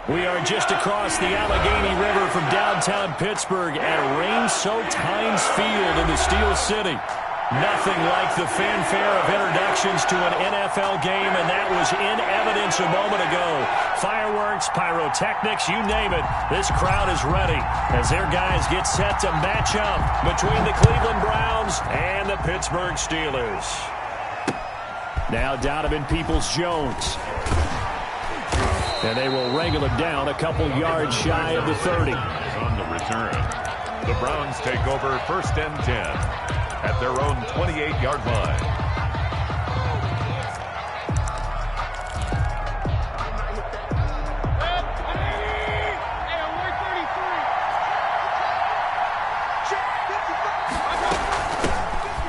We are just across the Allegheny River from downtown Pittsburgh at rain-soaked Heinz Field in the Steel City. Nothing like the fanfare of introductions to an NFL game, and that was in evidence a moment ago. Fireworks, pyrotechnics, you name it. This crowd is ready as their guys get set to match up between the Cleveland Browns and the Pittsburgh Steelers. Now Donovan Peoples-Jones. And they will wrangle him down a couple yards shy of the 30. On the return, the Browns take over 1st and 10 at their own 28-yard line.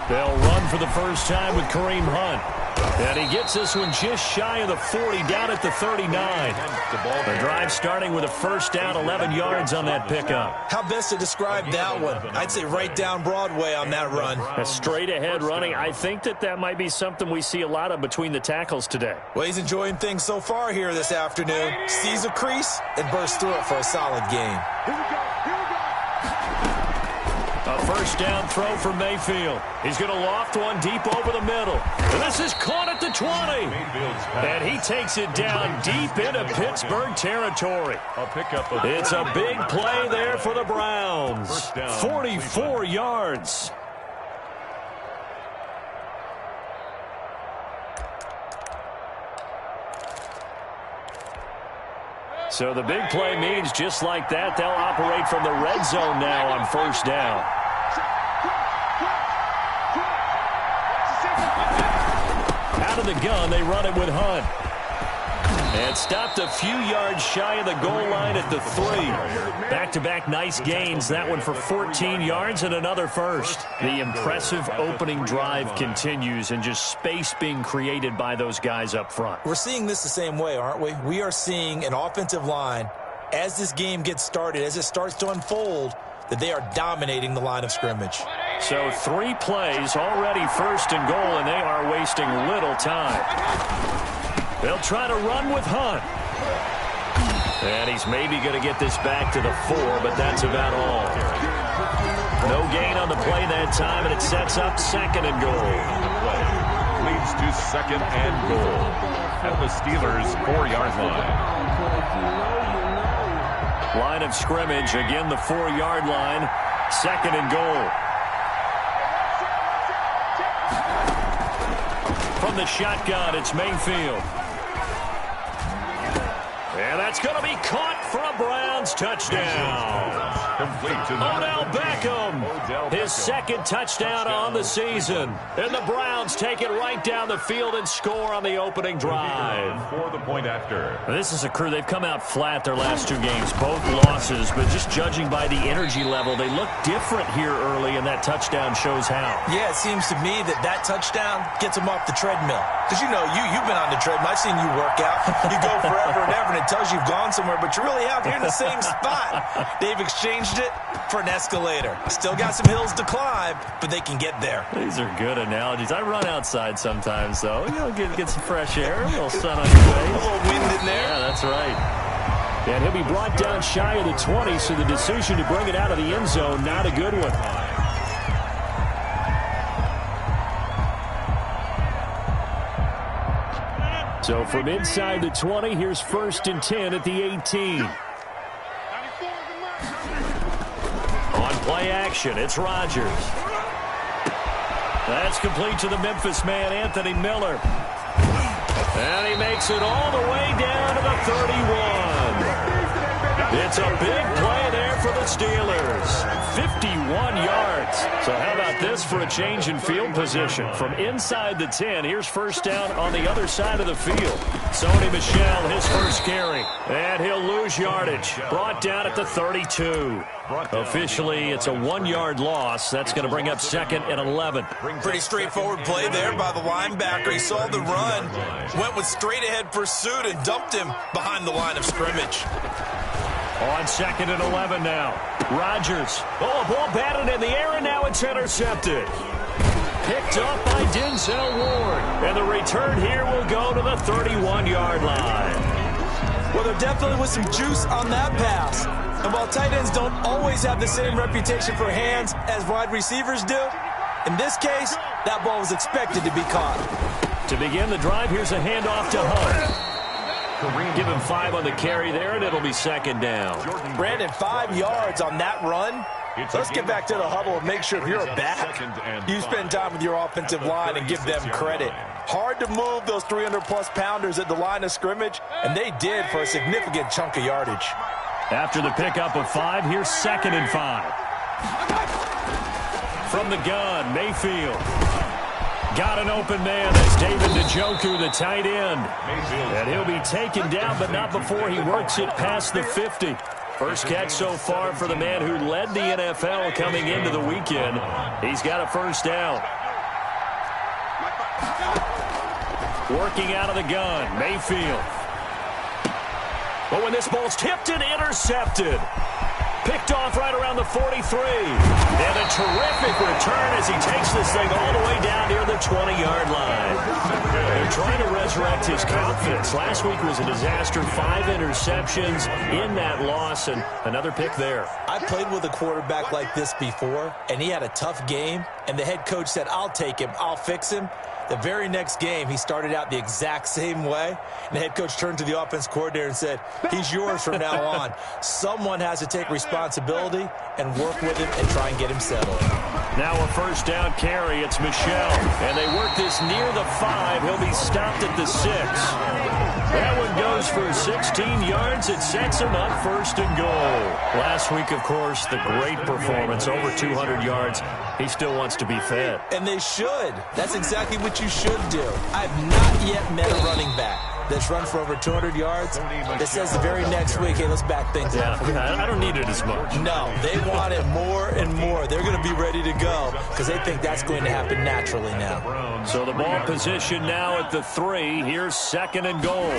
They'll run for the first time with Kareem Hunt. And he gets this one just shy of the 40, down at the 39. The drive starting with a first down, 11 yards on that pickup. How best to describe that one? I'd say right down Broadway on that run. A straight-ahead running. I think that might be something we see a lot of between the tackles today. Well, he's enjoying things so far here this afternoon. Sees a crease and bursts through it for a solid gain. A first down throw for Mayfield. He's going to loft one deep over the middle. And this is caught at the 20. And he takes it down deep into Pittsburgh territory. It's a big play there for the Browns. 44 yards. So the big play means just like that, they'll operate from the red zone now on first down. Out of the gun, they run it with Hunt. And stopped a few yards shy of the goal line at the 3. Back-to-back nice gains. That one for 14 yards and another first. The impressive opening drive continues and just space being created by those guys up front. We're seeing this the same way, aren't we? We are seeing an offensive line, as this game gets started, as it starts to unfold, that they are dominating the line of scrimmage. So 3 plays, already first and goal, and they are wasting little time. They'll try to run with Hunt. And he's maybe going to get this back to the 4, but that's about all. No gain on the play that time, and it sets up 2nd and goal. Leads to 2nd and goal at the Steelers' 4-yard line. Line of scrimmage, again the 4-yard line. 2nd and goal. From the shotgun, it's Mayfield. And that's going to be caught for a Browns touchdown. Complete to Odell Beckham, his 2nd touchdown on the season. And the Browns take it right down the field and score on the opening drive. For the point after. This is a crew. They've come out flat their last 2 games, both losses. But just judging by the energy level, they look different here early, and that touchdown shows how. Yeah, it seems to me that touchdown gets them off the treadmill. Because, you've been on the treadmill. I've seen you work out. You go forever and ever, and it tells you you've gone somewhere, but you really have here in the same spot. They've exchanged it for an escalator. Still got some hills to climb, but they can get there. These are good analogies. I run outside sometimes, though. Get some fresh air, a little sun on your face. A little wind in there. Yeah, that's right. And he'll be brought down shy of the 20, so the decision to bring it out of the end zone, not a good one. So from inside the 20, here's 1st and 10 at the 18. On play action, it's Rodgers. That's complete to the Memphis man, Anthony Miller. And he makes it all the way down to the 31. It's a big play there for the Steelers. 51 yards. So how about this for a change in field position? From inside the 10, here's first down on the other side of the field. Sony Michel, his first carry. And he'll lose yardage. Brought down at the 32. Officially, it's a 1-yard loss. That's going to bring up 2nd and 11. Pretty straightforward play there by the linebacker. He saw the run, went with straight-ahead pursuit, and dumped him behind the line of scrimmage. On 2nd and 11 now. Rodgers. Oh, a ball batted in the air, and now it's intercepted. Picked up by Denzel Ward. And the return here will go to the 31-yard line. Well, there definitely was some juice on that pass. And while tight ends don't always have the same reputation for hands as wide receivers do, in this case, that ball was expected to be caught. To begin the drive, here's a handoff to Hunt. Give him 5 on the carry there, and it'll be second down. Brandon, 5 yards on that run. Let's get back to the huddle and make sure if you're a back, you spend time with your offensive line and give them credit. Hard to move those 300-plus pounders at the line of scrimmage, and they did for a significant chunk of yardage. After the pickup of 5, here's second and 5. From the gun, Mayfield. Got an open man as David Njoku, the tight end. And he'll be taken down, but not before he works it past the 50. First catch so far for the man who led the NFL coming into the weekend. He's got a first down. Working out of the gun, Mayfield. But when this ball's tipped and intercepted. Picked off right around the 43. And a terrific return as he takes this thing all the way down near the 20-yard line. They're trying to resurrect his confidence. Last week was a disaster. 5 interceptions in that loss, and another pick there. I played with a quarterback like this before, and he had a tough game, and the head coach said, I'll take him, I'll fix him. The very next game, he started out the exact same way. And the head coach turned to the offense coordinator and said, he's yours from now on. Someone has to take responsibility and work with him and try and get him settled. Now a first down carry. It's Michel. And they work this near the 5. He'll be stopped at the 6. That one goes for 16 yards. It sets him up first and goal. Last week, of course, the great performance, over 200 yards. He still wants to be fed. And they should. That's exactly what you should do. I've not yet met a running back that's run for over 200 yards that says the very next week, hey, let's back things up. I don't need it as much. No, they want it more and more. They're going to be ready to go because they think that's going to happen naturally now. So the ball position now at the 3. Here's second and goal.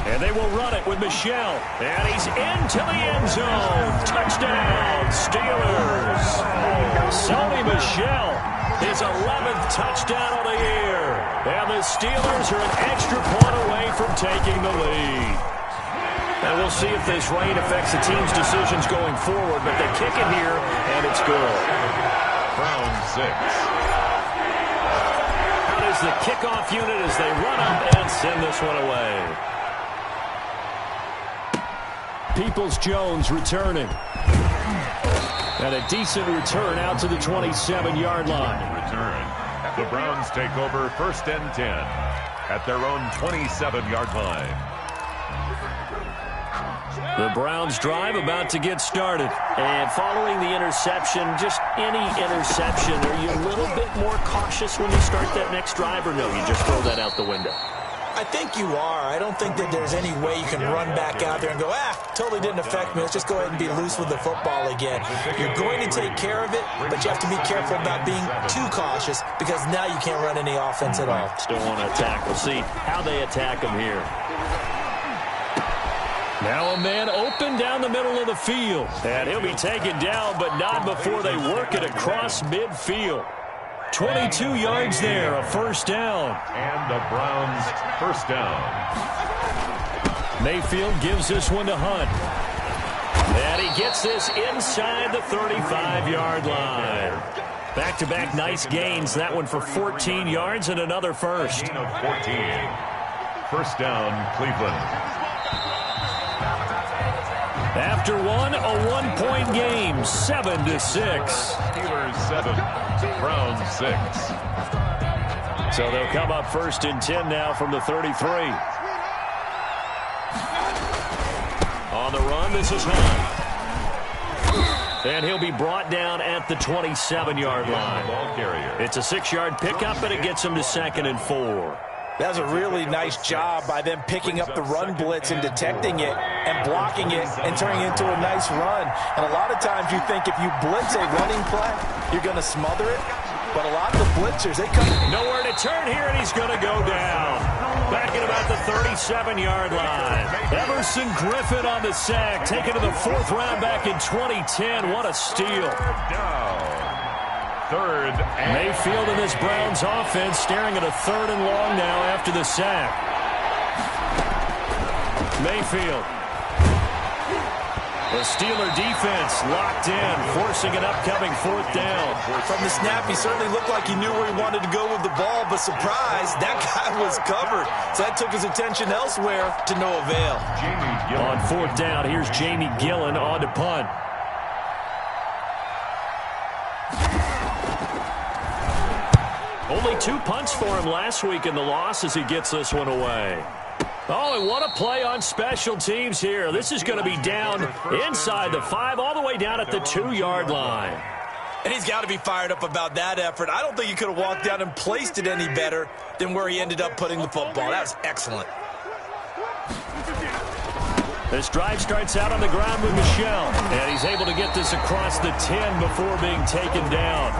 And they will run it with Michel. And he's into the end zone. Touchdown, Steelers. Sony Michel, his 11th touchdown of the year. And the Steelers are an extra point away from taking the lead. And we'll see if this rain affects the team's decisions going forward. But they kick it here, and it's good. Browns 6. Out is the kickoff unit as they run up and send this one away. Peoples-Jones returning. And a decent return out to the 27-yard line. Return. The Browns take over first and 10 at their own 27-yard line. The Browns drive about to get started. And following the interception, just any interception, are you a little bit more cautious when you start that next drive, or no, you just throw that out the window? I think you are. I don't think that there's any way you can run back out there and go, totally didn't affect me. Let's just go ahead and be loose with the football again. You're going to take care of it, but you have to be careful about being too cautious because now you can't run any offense at all. Still want to attack. We'll see how they attack him here. Now a man open down the middle of the field. And he'll be taken down, but not before they work it across midfield. 22 yards there, a first down. And the Browns first down. Mayfield gives this one to Hunt. And he gets this inside the 35-yard line. Back-to-back nice gains. That one for 14 yards and another first. Gain of 14. First down, Cleveland. After one, a one-point game, 7-6. Steelers 7, Browns 6. So they'll come up first and 10 now from the 33. On the run, this is Hunt. And he'll be brought down at the 27-yard line. Ball carrier. It's a 6-yard pickup, and it gets him to 2nd and 4. That's a really nice job by them picking up the run blitz and detecting it and blocking it and turning it into a nice run. And a lot of times you think if you blitz a running play, you're going to smother it. But a lot of the blitzers, they come. Nowhere to turn here, and he's going to go down. Back at about the 37-yard line. Everson Griffin on the sack, taken to the 4th round back in 2010. What a steal. Third and Mayfield in this Browns offense staring at a 3rd and long now after the sack. Mayfield. The Steeler defense locked in, forcing an upcoming 4th down. From the snap, he certainly looked like he knew where he wanted to go with the ball, but surprise, that guy was covered. So that took his attention elsewhere to no avail. On 4th down, here's Jamie Gillen on to punt. Only 2 punts for him last week in the loss as he gets this one away. Oh, and what a play on special teams here. This is going to be down inside the 5, all the way down at the 2-yard line. And he's got to be fired up about that effort. I don't think he could have walked down and placed it any better than where he ended up putting the football. That was excellent. This drive starts out on the ground with Michel, and he's able to get this across the 10 before being taken down.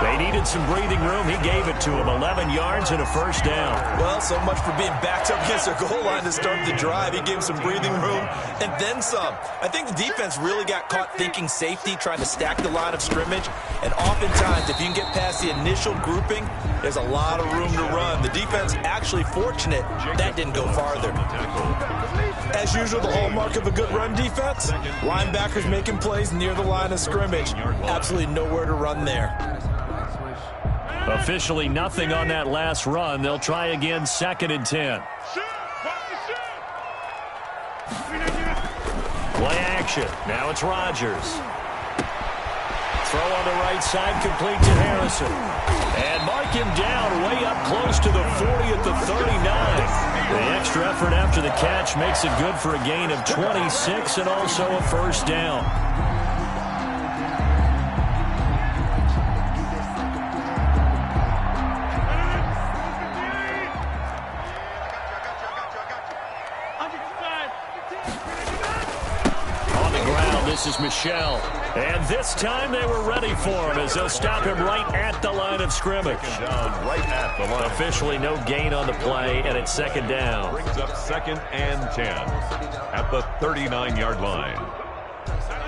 They needed some breathing room. He gave it to him, 11 yards and a 1st down. Well, so much for being backed up against their goal line to start the drive. He gave him some breathing room and then some. I think the defense really got caught thinking safety, trying to stack the line of scrimmage. And oftentimes, if you can get past the initial grouping, there's a lot of room to run. The defense actually fortunate that didn't go farther. As usual, the hallmark of a good run defense, linebackers making plays near the line of scrimmage. Absolutely nowhere to run there. Officially nothing on that last run. They'll try again, 2nd and 10. Play action. Now it's Rodgers. Throw on the right side, complete to Harrison. And mark him down way up close to the 40 at the 39. The extra effort after the catch makes it good for a gain of 26 and also a 1st down. On the ground, this is Michel. And this time they were ready for him as they'll stop him right at the line of scrimmage. Right at the line. Officially no gain on the play, and it's 2nd down. Brings up 2nd and 10 at the 39-yard line.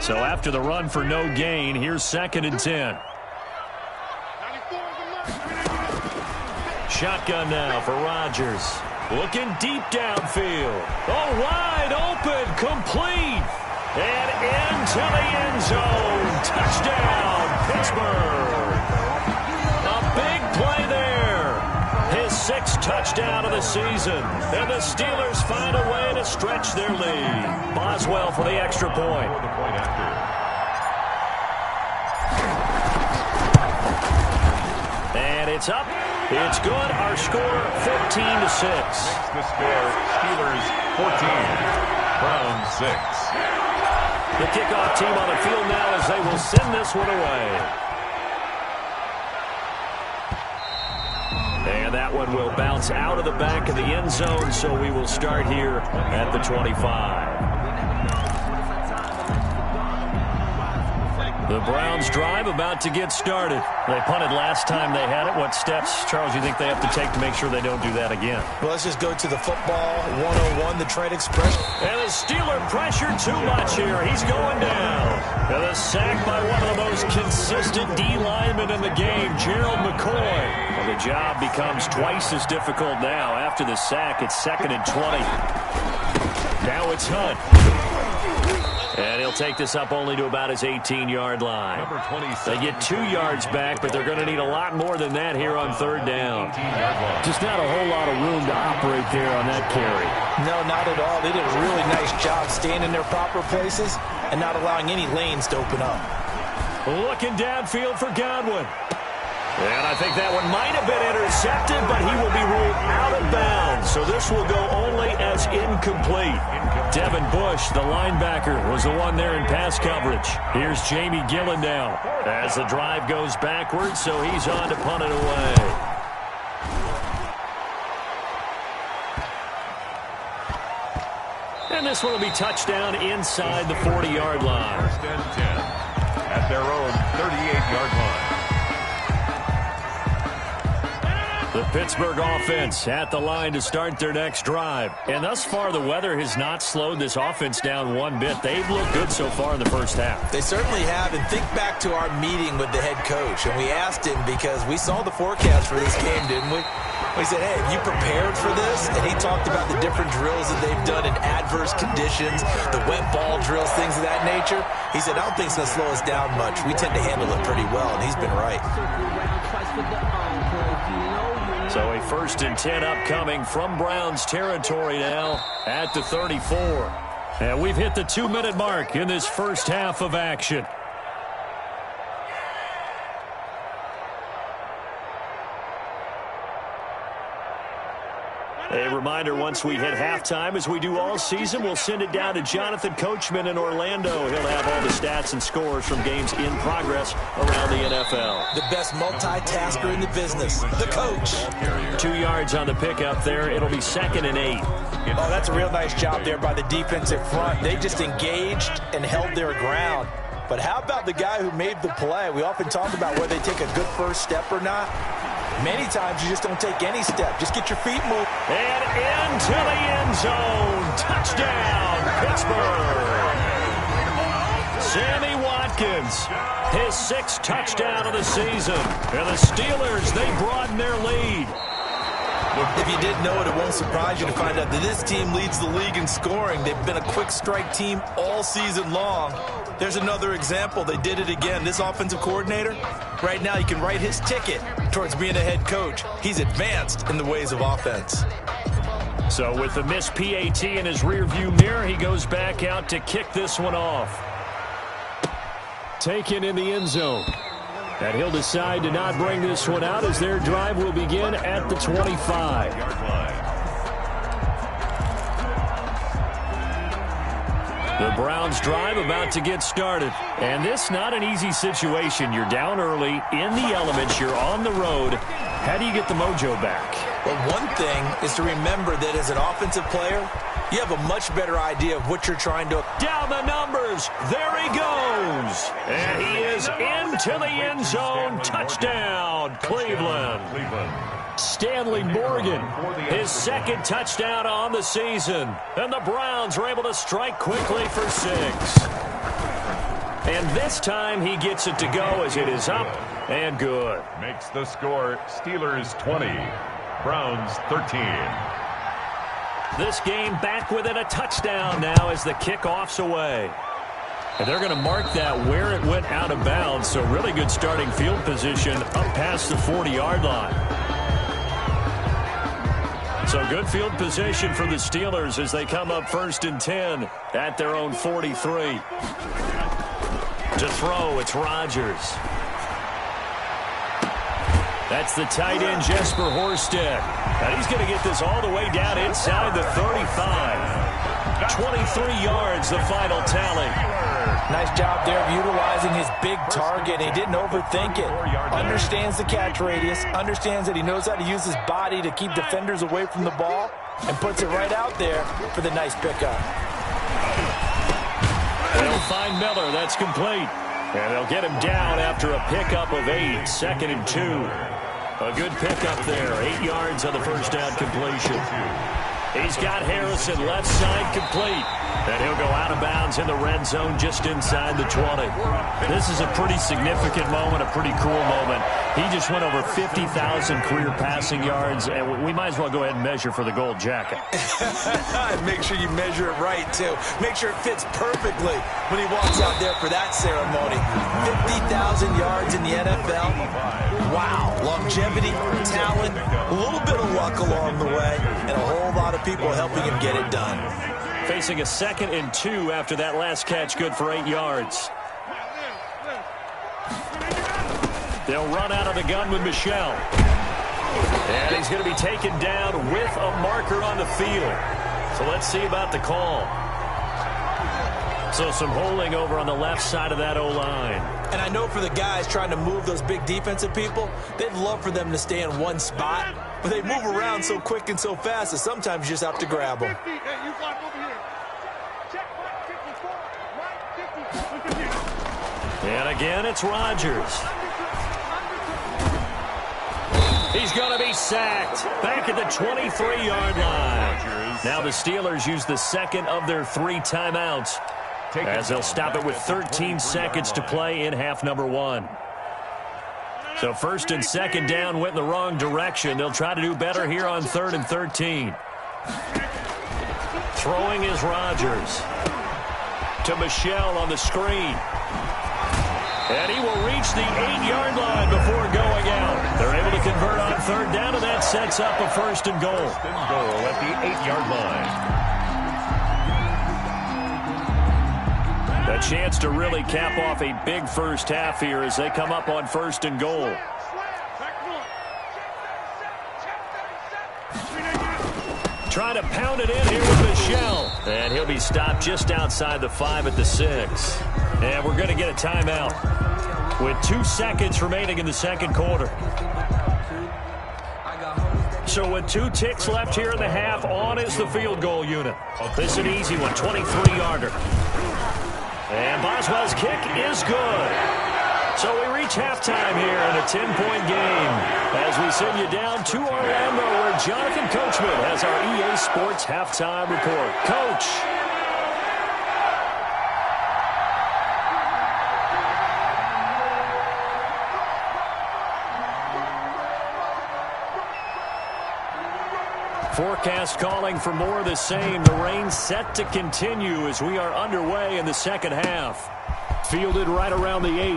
So after the run for no gain, here's 2nd and 10. Shotgun now for Rodgers. Looking deep downfield. Oh, wide open, complete. And into the end zone. Touchdown, Pittsburgh. A big play there. His 6th touchdown of the season. And the Steelers find a way to stretch their lead. Boswell for the extra point. And it's up. It's good. Our score, 14-6. The score, Steelers 14, Browns 6. The kickoff team on the field now as they will send this one away. And that one will bounce out of the back of the end zone, so we will start here at the 25. The Browns drive about to get started. They punted last time they had it. What steps, Charles, you think they have to take to make sure they don't do that again? Well, let's just go to the football 101, the trade expression. And the Steeler pressure too much here. He's going down. And a sack by one of the most consistent D linemen in the game, Gerald McCoy. Well, the job becomes twice as difficult now. After the sack, it's 2nd and 20. Now it's Hunt. And he'll take this up only to about his 18-yard line. They get 2 yards back, but they're going to need a lot more than that here on 3rd down. Just not a whole lot of room to operate there on that carry. No, not at all. They did a really nice job staying in their proper places and not allowing any lanes to open up. Looking downfield for Godwin. And I think that one might have been intercepted, but he will be ruled out of bounds. So this will go only as incomplete. Devin Bush, the linebacker, was the one there in pass coverage. Here's Jamie Gillen now as the drive goes backwards, so he's on to punt it away. And this one will be touchdown inside the 40-yard line. 1st and 10 at their own 38-yard line. The Pittsburgh offense at the line to start their next drive. And thus far, the weather has not slowed this offense down one bit. They've looked good so far in the first half. They certainly have. And think back to our meeting with the head coach. And we asked him because we saw the forecast for this game, didn't we? He said, hey, have you prepared for this? And he talked about the different drills that they've done in adverse conditions, the wet ball drills, things of that nature. He said, I don't think it's going to slow us down much. We tend to handle it pretty well, and he's been right. So a 1st and 10 upcoming from Browns territory now at the 34. And we've hit the 2-minute mark in this first half of action. A reminder, once we hit halftime, as we do all season, we'll send it down to Jonathan Coachman in Orlando. He'll have all the stats and scores from games in progress around the NFL. The best multitasker in the business, the coach. 2 yards on the pickup there. It'll be 2nd and 8. Oh, that's a real nice job there by the defensive front. They just engaged and held their ground. But how about the guy who made the play? We often talk about whether they take a good first step or not. Many times you just don't take any step. Just get your feet moving. And into the end zone. Touchdown, Pittsburgh. Sammy Watkins, his 6th touchdown of the season. And the Steelers, they broaden their lead. If you didn't know it, it won't surprise you to find out that this team leads the league in scoring. They've been a quick strike team all season long. There's another example. They did it again. This offensive coordinator, right now, you can write his ticket towards being a head coach. He's advanced in the ways of offense. So with the missed PAT in his rearview mirror, he goes back out to kick this one off. Taken in the end zone. And he'll decide to not bring this one out as their drive will begin at the 25. The Browns drive about to get started. And this not an easy situation. You're down early, in the elements, you're on the road. How do you get the mojo back? Well, one thing is to remember that as an offensive player, you have a much better idea of what you're trying to... Down the numbers. There he goes. And he is into the end zone. Touchdown, Cleveland. Stanley Morgan, his 2nd touchdown on the season. And the Browns are able to strike quickly for 6. And this time he gets it to go as it is up and good. Makes the score Steelers 20, Browns 13. This game back within a touchdown now as the kickoff's away. And they're going to mark that where it went out of bounds. So really good starting field position up past the 40-yard line. So good field position for the Steelers as they come up 1st and 10 at their own 43. To throw, it's Rodgers. That's the tight end, Jesper Horsted. And he's going to get this all the way down inside the 35. 23 yards, the final tally. Nice job there of utilizing his big target. He didn't overthink it. Understands the catch radius. Understands that he knows how to use his body to keep defenders away from the ball. And puts it right out there for the nice pickup. They'll find Miller. That's complete. And they'll get him down after a pickup of 8. 2nd and 2. A good pickup there. 8 yards on the first down completion. He's got Harrison left side complete. And he'll go out of bounds in the red zone just inside the 20. This is a pretty significant moment, a pretty cool moment. He just went over 50,000 career passing yards, and we might as well go ahead and measure for the gold jacket. Make sure you measure it right, too. Make sure it fits perfectly when he walks out there for that ceremony. 50,000 yards in the NFL. Wow. Longevity, talent, a little bit of luck along the way, and a whole lot of people helping him get it done. Facing a 2nd and 2 after that last catch, good for 8 yards. They'll run out of the gun with Michel. And he's going to be taken down with a marker on the field. So let's see about the call. So some holding over on the left side of that O-line. And I know for the guys trying to move those big defensive people, they'd love for them to stay in one spot. But they move around so quick and so fast that sometimes you just have to grab them. And again, it's Rodgers. He's going to be sacked back at the 23-yard line. Now the Steelers use the 2nd of their 3 timeouts as they'll stop it with 13 seconds to play in half number 1. So first and second down went in the wrong direction. They'll try to do better here on 3rd and 13. Throwing is Rodgers. To Michel on the screen. And he will reach the 8-yard line before going out. They're able to convert on 3rd down, and that sets up a 1st and goal. 1st and goal at the 8-yard line. A chance to really cap off a big first half here as they come up on 1st and goal. Trying to pound it in here with Michel. And he'll be stopped just outside the 5 at the 6. And we're going to get a timeout with 2 seconds remaining in the second quarter. So with 2 ticks left here in the half, on is the field goal unit. This is an easy one, 23-yarder. And Boswell's kick is good. So we reach halftime here in a 10-point game as we send you down to Orlando where Jonathan Coachman has our EA Sports halftime report. Coach. Forecast calling for more of the same. The rain set to continue as we are underway in the second half. Fielded right around the 8.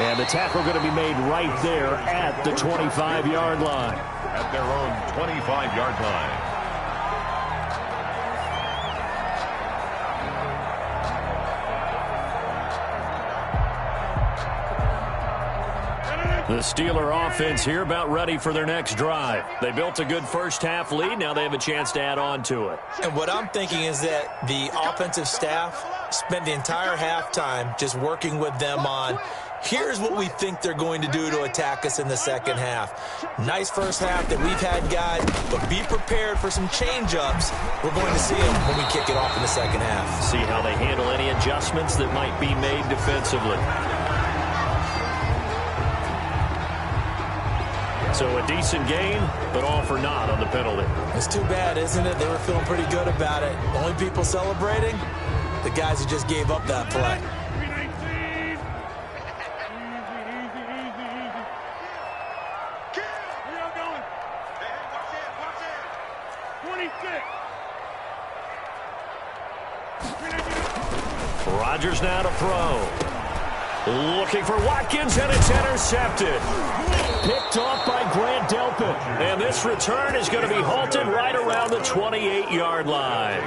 And the tackle going to be made right there at the 25-yard line. At their own 25-yard line. The Steeler offense here about ready for their next drive. They built a good first-half lead. Now they have a chance to add on to it. And what I'm thinking is that the offensive staff spent the entire halftime just working with them on here's what we think they're going to do to attack us in the second half. Nice first half that we've had, guys, but be prepared for some change-ups. We're going to see them when we kick it off in the second half. See how they handle any adjustments that might be made defensively. So a decent game, but all for naught on the penalty. It's too bad, isn't it? They were feeling pretty good about it. Only people celebrating, the guys who just gave up that play. Rodgers now to throw. Looking for Watkins, and it's intercepted. Picked off by Grant Delpit. And this return is going to be halted right around the 28-yard line.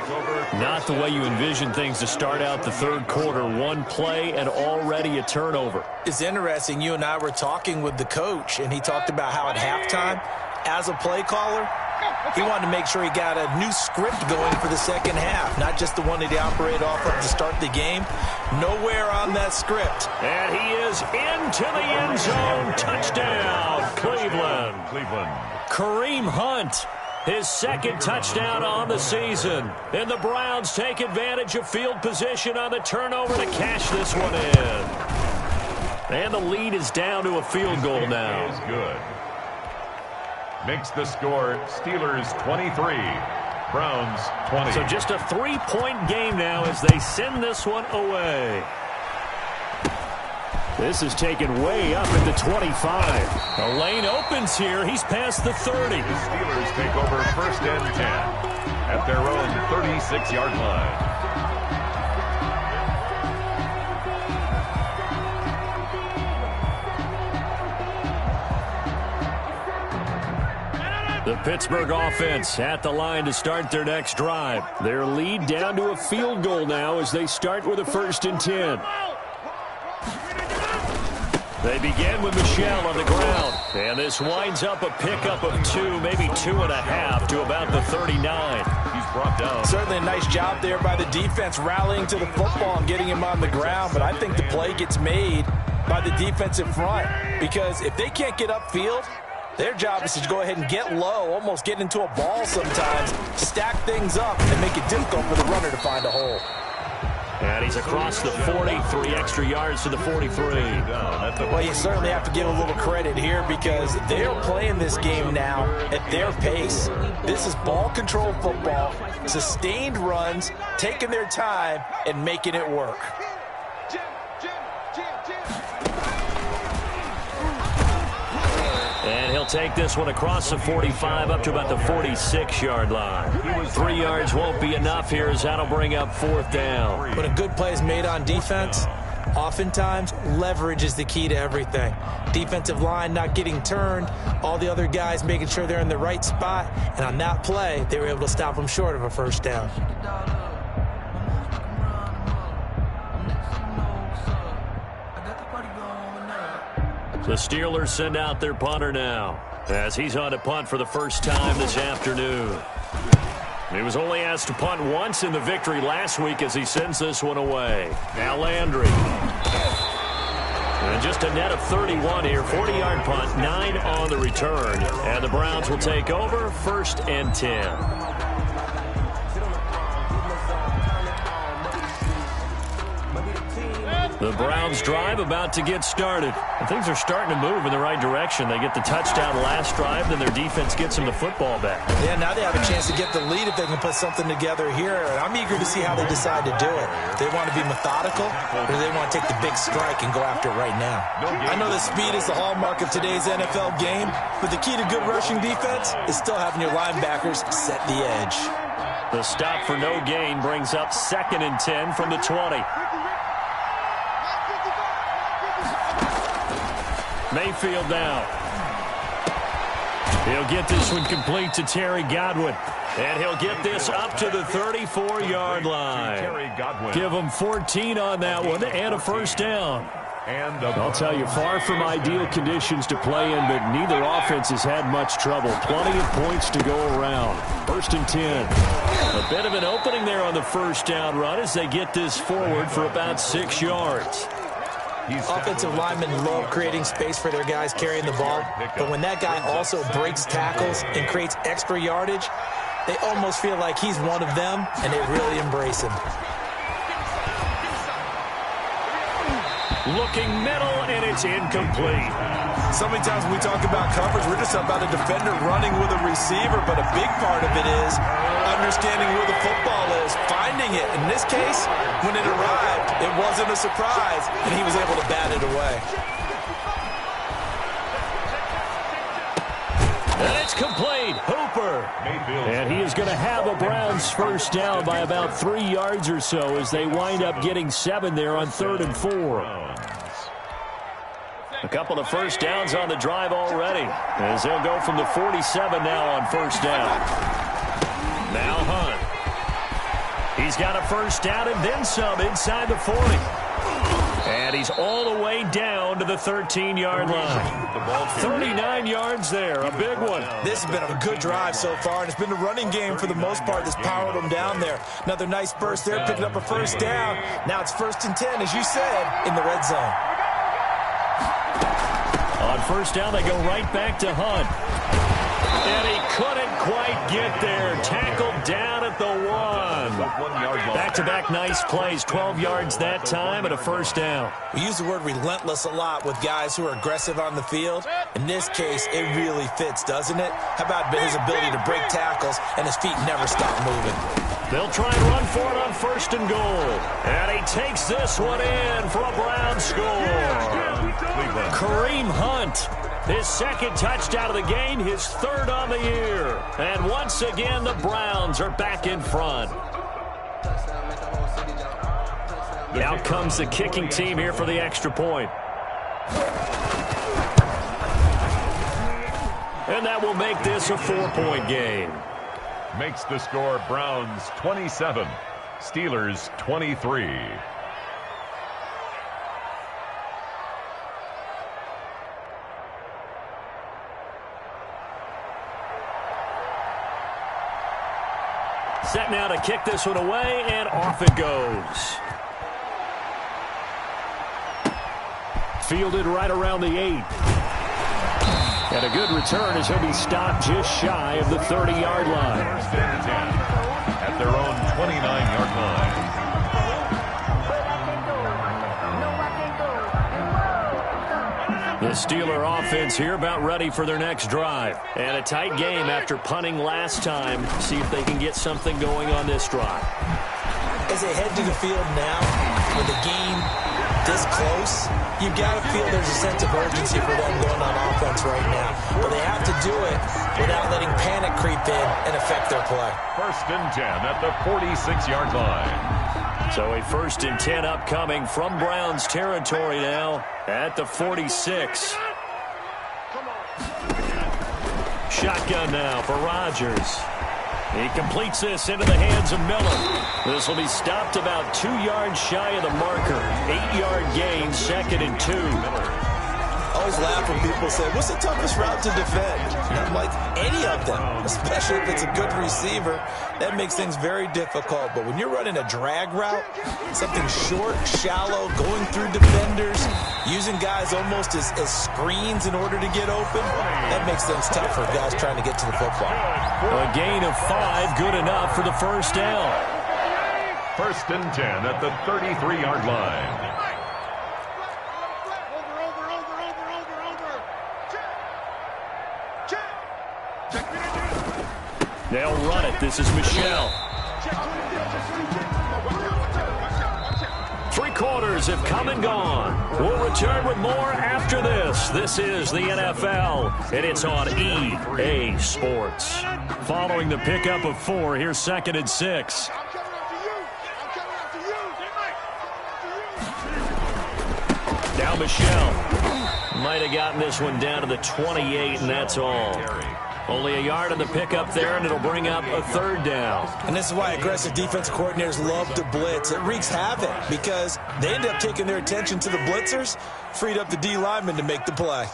Not the way you envision things to start out the third quarter. One play and already a turnover. It's interesting. You and I were talking with the coach, and he talked about how at halftime, as a play caller, he wanted to make sure he got a new script going for the second half, not just the one that he operated off of to start the game. Nowhere on that script. And he is into the end zone. Touchdown, Cleveland. Kareem Hunt, his second touchdown on the season. And the Browns take advantage of field position on the turnover to cash this one in. And the lead is down to a field goal now. Is good. Makes the score Steelers 23, Browns 20. So just a 3-point game now as they send this one away. This is taken way up at the 25. The lane opens here. He's past the 30. The Steelers take over 1st and 10 at their own 36-yard line. The Pittsburgh offense at the line to start their next drive. Their lead down to a field goal now as they start with a 1st and 10. They begin with Michel on the ground. And this winds up a pickup of 2, maybe 2.5 to about the 39. He's brought down. Certainly a nice job there by the defense rallying to the football and getting him on the ground. But I think the play gets made by the defensive front because if they can't get upfield, their job is to go ahead and get low, almost get into a ball sometimes, stack things up, and make it difficult for the runner to find a hole. And he's across the 40, 3 extra yards to the 43. Well, you certainly have to give a little credit here because they're playing this game now at their pace. This is ball control football, sustained runs, taking their time, and making it work. They'll take this one across the 45 up to about the 46-yard line. 3 yards won't be enough here as that'll bring up 4th down. When a good play is made on defense, oftentimes leverage is the key to everything. Defensive line not getting turned, all the other guys making sure they're in the right spot, and on that play, they were able to stop them short of a 1st down. The Steelers send out their punter now as he's on to punt for the first time this afternoon. He was only asked to punt once in the victory last week as he sends this one away. Now Landry. And just a net of 31 here. 40-yard punt, 9 on the return. And the Browns will take over 1st and 10. The Browns drive about to get started. And things are starting to move in the right direction. They get the touchdown last drive, then their defense gets them the football back. Yeah, now they have a chance to get the lead if they can put something together here. And I'm eager to see how they decide to do it. Do they want to be methodical, or do they want to take the big strike and go after it right now? I know that speed is the hallmark of today's NFL game, but the key to good rushing defense is still having your linebackers set the edge. The stop for no gain brings up 2nd and 10 from the 20. Mayfield now. He'll get this one complete to Terry Godwin. And he'll get this up to the 34-yard line. Give him 14 on that one and a 1st down. I'll tell you, far from ideal conditions to play in, but neither offense has had much trouble. Plenty of points to go around. 1st and 10. A bit of an opening there on the 1st down run as they get this forward for about 6 yards. Offensive linemen love creating space for their guys carrying the ball, but when that guy also breaks tackles and creates extra yardage, they almost feel like he's one of them, and they really embrace him. Looking middle, and it's incomplete. So many times when we talk about coverage, we're just about a defender running with a receiver, but a big part of it is understanding where the football is, finding it. In this case, when it arrived, it wasn't a surprise, and he was able to bat it away. And it's complete. Hooper. And he is going to have a Browns 1st down by about 3 yards or so as they wind up getting 7 there on 3rd and 4. A couple of 1st downs on the drive already as they'll go from the 47 now on 1st down. Now Hunt. He's got a 1st down and then some inside the 40. And he's all the way down to the 13-yard line. 39 yards there, a big one. This has been a good drive so far, and it's been the running game for the most part that's powered them down there. Another nice burst there, picking up a 1st down. Now it's 1st and 10, as you said, in the red zone. On 1st down, they go right back to Hunt. And he couldn't quite get there. Tackled down at the 1. Back-to-back nice plays. 12 yards that time and a 1st down. We use the word relentless a lot with guys who are aggressive on the field. In this case, it really fits, doesn't it? How about his ability to break tackles and his feet never stop moving? They'll try and run for it on 1st and goal. And he takes this one in for a Browns score. Kareem Hunt, his 2nd touchdown of the game, his 3rd on the year. And once again, the Browns are back in front. Out comes the kicking team here for the extra point. And that will make this a 4-point game. Makes the score Browns 27, Steelers 23. Set now to kick this one away, and off it goes. Fielded right around the 8. And a good return as he'll be stopped just shy of the 30-yard line. 1st and 10 at their own 29-yard line. The Steeler offense here about ready for their next drive. And a tight game after punting last time. See if they can get something going on this drive. As they head to the field now with a game this close, you've got to feel there's a sense of urgency for them going on offense right now. But they have to do it without letting panic creep in and affect their play. 1st and 10 at the 46-yard line. So a 1st and 10 upcoming from Browns territory now at the 46. Shotgun now for Rodgers. He completes this into the hands of Miller. This will be stopped about 2 yards shy of the marker. 8-yard gain, 2nd and 2. I always laugh when people say, what's the toughest route to defend? And I'm like, any of them, especially if it's a good receiver. That makes things very difficult. But when you're running a drag route, something short, shallow, going through defenders, using guys almost as screens in order to get open, that makes things tough for guys trying to get to the football. A gain of 5, good enough for the 1st down. 1st and 10 at the 33-yard line. They'll run it. This is Michel. 3 quarters have come and gone. We'll return with more after this. This is the NFL, and it's on EA Sports. Following the pickup of 4, here's 2nd and 6. Now Michel. Might have gotten this one down to the 28, and that's all. Only a yard on the pickup there, and it'll bring up a 3rd down. And this is why aggressive defense coordinators love to blitz. It wreaks havoc because they end up taking their attention to the blitzers, freed up the D lineman to make the play.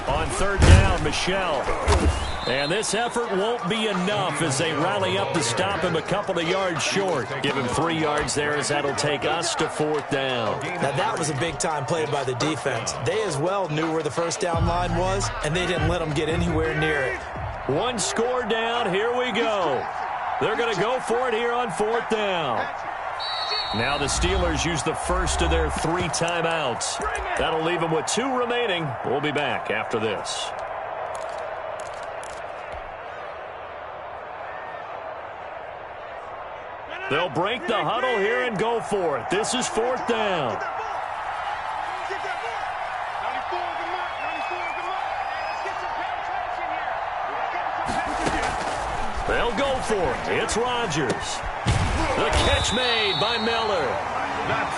On 3rd down, Michel. And this effort won't be enough as they rally up to stop him a couple of yards short. Give him 3 yards there as that'll take us to 4th down. Now that was a big-time play by the defense. They as well knew where the 1st down line was, and they didn't let them get anywhere near it. 1 score down. Here we go. They're going to go for it here on 4th down. Now the Steelers use the first of their 3 timeouts. That'll leave them with 2 remaining. We'll be back after this. They'll break the huddle here and go for it. This is 4th down. They'll go for it. It's Rodgers. The catch made by Miller.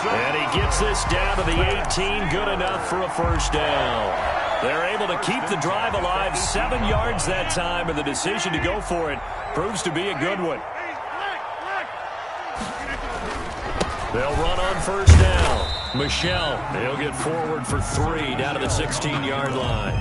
And he gets this down to the 18. Good enough for a 1st down. They're able to keep the drive alive. 7 yards that time, and the decision to go for it proves to be a good one. They'll run on 1st down. Michel, he'll get forward for 3 down to the 16-yard line.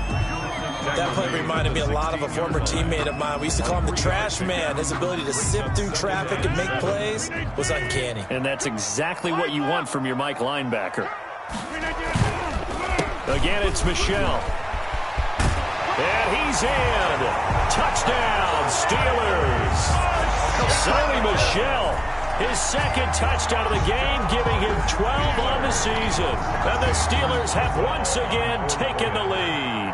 That play reminded me a lot of a former teammate of mine. We used to call him the trash man. His ability to sift through traffic and make plays was uncanny. And that's exactly what you want from your Mike linebacker. Again, it's Michel. And he's in. Touchdown, Steelers. Sonny Michel. His 2nd touchdown of the game, giving him 12 on the season. And the Steelers have once again taken the lead.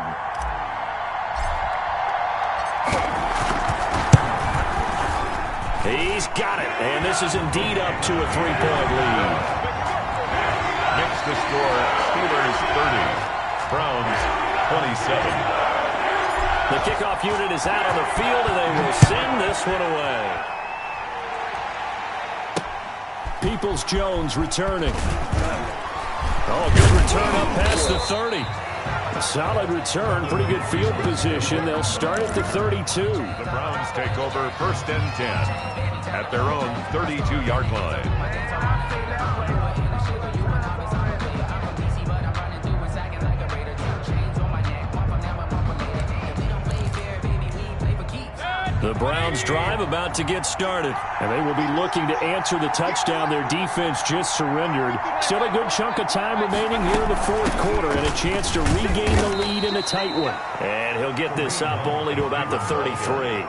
He's got it. And this is indeed up to a 3-point lead. Makes the score Steelers 30, Browns 27. The kickoff unit is out on the field, and they will send this one away. Peoples-Jones returning. Oh, good return up past the 30. A solid return, pretty good field position. They'll start at the 32. The Browns take over 1st and 10 at their own 32-yard line. The Browns drive about to get started, and they will be looking to answer the touchdown their defense just surrendered. Still a good chunk of time remaining here in the 4th quarter, and a chance to regain the lead in a tight one. And he'll get this up only to about the 33.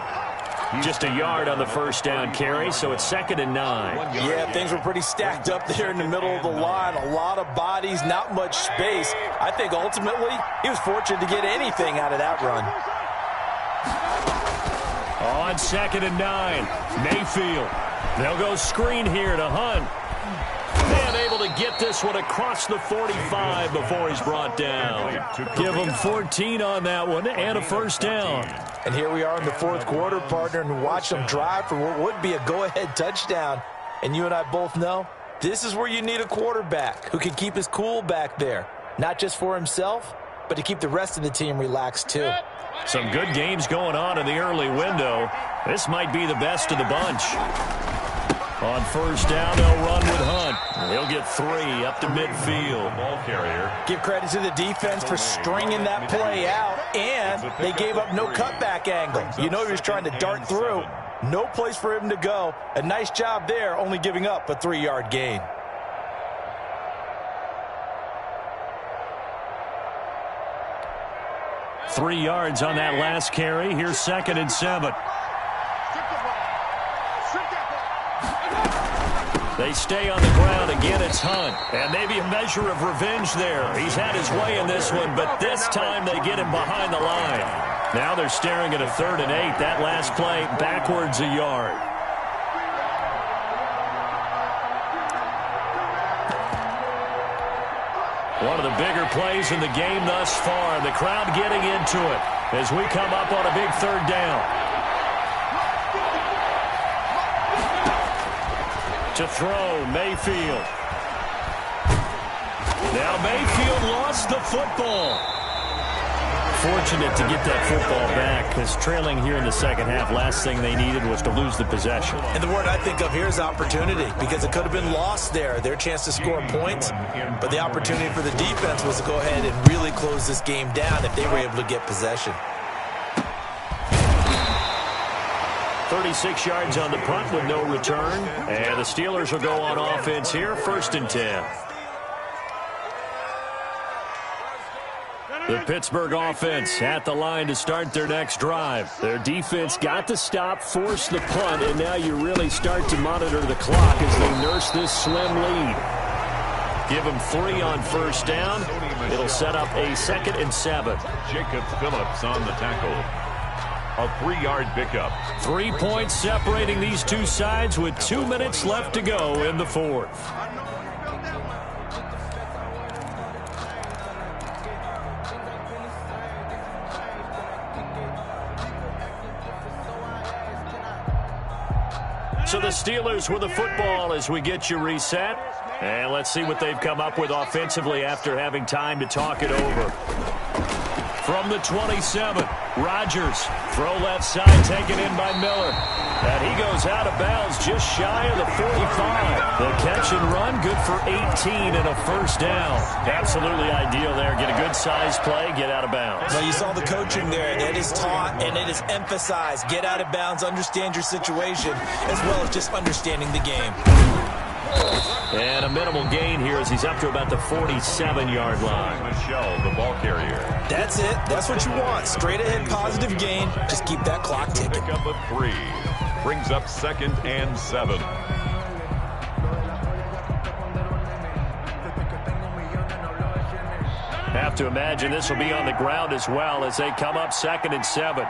Just a yard on the 1st down carry, so it's 2nd and 9. Yeah, things were pretty stacked up there in the middle of the line. A lot of bodies, not much space. I think ultimately he was fortunate to get anything out of that run. On 2nd and 9, Mayfield. They'll go screen here to Hunt. And able to get this one across the 45 before he's brought down. Give him 14 on that one and a first down. And here we are in the fourth quarter, partner, and watch them drive for what would be a go-ahead touchdown. And you and I both know this is where you need a quarterback who can keep his cool back there. Not just for himself, but to keep the rest of the team relaxed too. Some good games going on in the early window. This might be the best of the bunch. On first down, they'll run with Hunt. He'll get 3 up to midfield. Ball carrier. Give credit to the defense for stringing that play out, and they gave up no cutback angle. You know he was trying to dart through. No place for him to go. A nice job there, only giving up a 3-yard gain. Three yards on that last carry. Here's 2nd and 7. They stay on the ground. Again, it's Hunt. And maybe a measure of revenge there. He's had his way in this one, but this time they get him behind the line. Now they're staring at a 3rd and 8. That last play backwards a yard. One of the bigger plays in the game thus far. The crowd getting into it as we come up on a big 3rd down. To throw, Mayfield. Now Mayfield lost the football. Fortunate to get that football back, because trailing here in the second half, last thing they needed was to lose the possession. And the word I think of here is opportunity, because it could have been lost there. Their chance to score points, but the opportunity for the defense was to go ahead and really close this game down if they were able to get possession. 36 yards on the punt with no return. And the Steelers will go on offense here, 1st and 10. The Pittsburgh offense at the line to start their next drive. Their defense got the stop, forced the punt, and now you really start to monitor the clock as they nurse this slim lead. Give them 3 on first down. It'll set up a 2nd and 7. Jacob Phillips on the tackle. A 3-yard pickup. 3 points separating these two sides with 2 minutes left to go in the fourth. So the Steelers with the football as we get you reset. And let's see what they've come up with offensively after having time to talk it over. From the 27, Rodgers. Throw left side, taken in by Miller. And he goes out of bounds just shy of the 45. The catch and run, good for 18 and a first down. Absolutely ideal there. Get a good size play, get out of bounds. Well, you saw the coaching there. That is taught and it is emphasized. Get out of bounds, understand your situation, as well as just understanding the game. And a minimal gain here as he's up to about the 47-yard line. Michelle, the ball carrier. That's it. That's what you want. Straight ahead positive gain. Just keep that clock ticking. Pick up a 3. Brings up 2nd and 7. Have to imagine this will be on the ground as well as they come up 2nd and 7.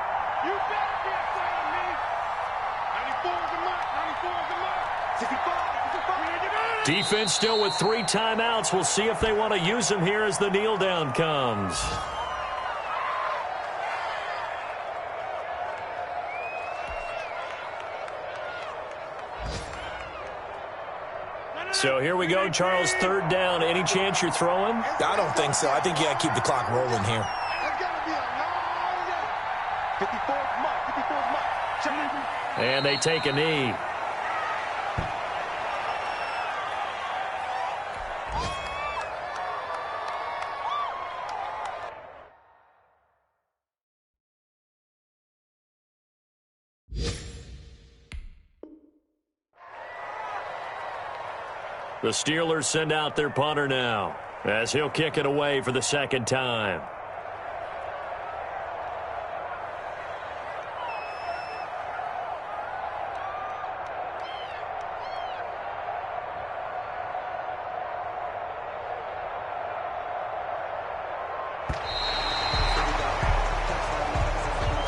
Defense still with 3 timeouts. We'll see if they want to use them here as the kneel down comes. So here we go, Charles, 3rd down. Any chance you're throwing? I don't think so. I think you got to keep the clock rolling here. And they take a knee. The Steelers send out their punter now as he'll kick it away for the 2nd time.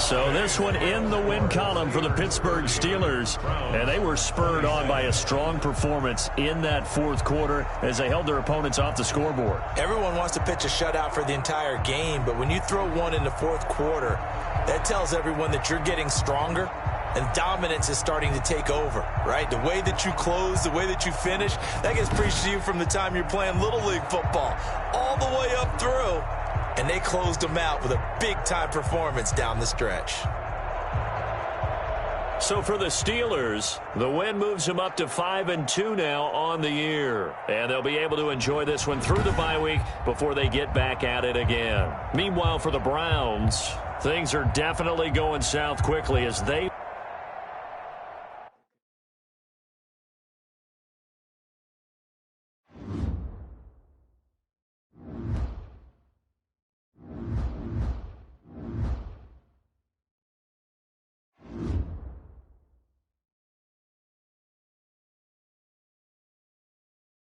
So this one in the win column for the Pittsburgh Steelers, and they were spurred on by a strong performance in that fourth quarter as they held their opponents off the scoreboard. Everyone wants to pitch a shutout for the entire game, but when you throw one in the fourth quarter, that tells everyone that you're getting stronger and dominance is starting to take over, right? The way that you close, the way that you finish, that gets preached to you from the time you're playing Little League football all the way up through. And they closed them out with a big-time performance down the stretch. So for the Steelers, the win moves them up to 5-2 now on the year. And they'll be able to enjoy this one through the bye week before they get back at it again. Meanwhile, for the Browns, things are definitely going south quickly as they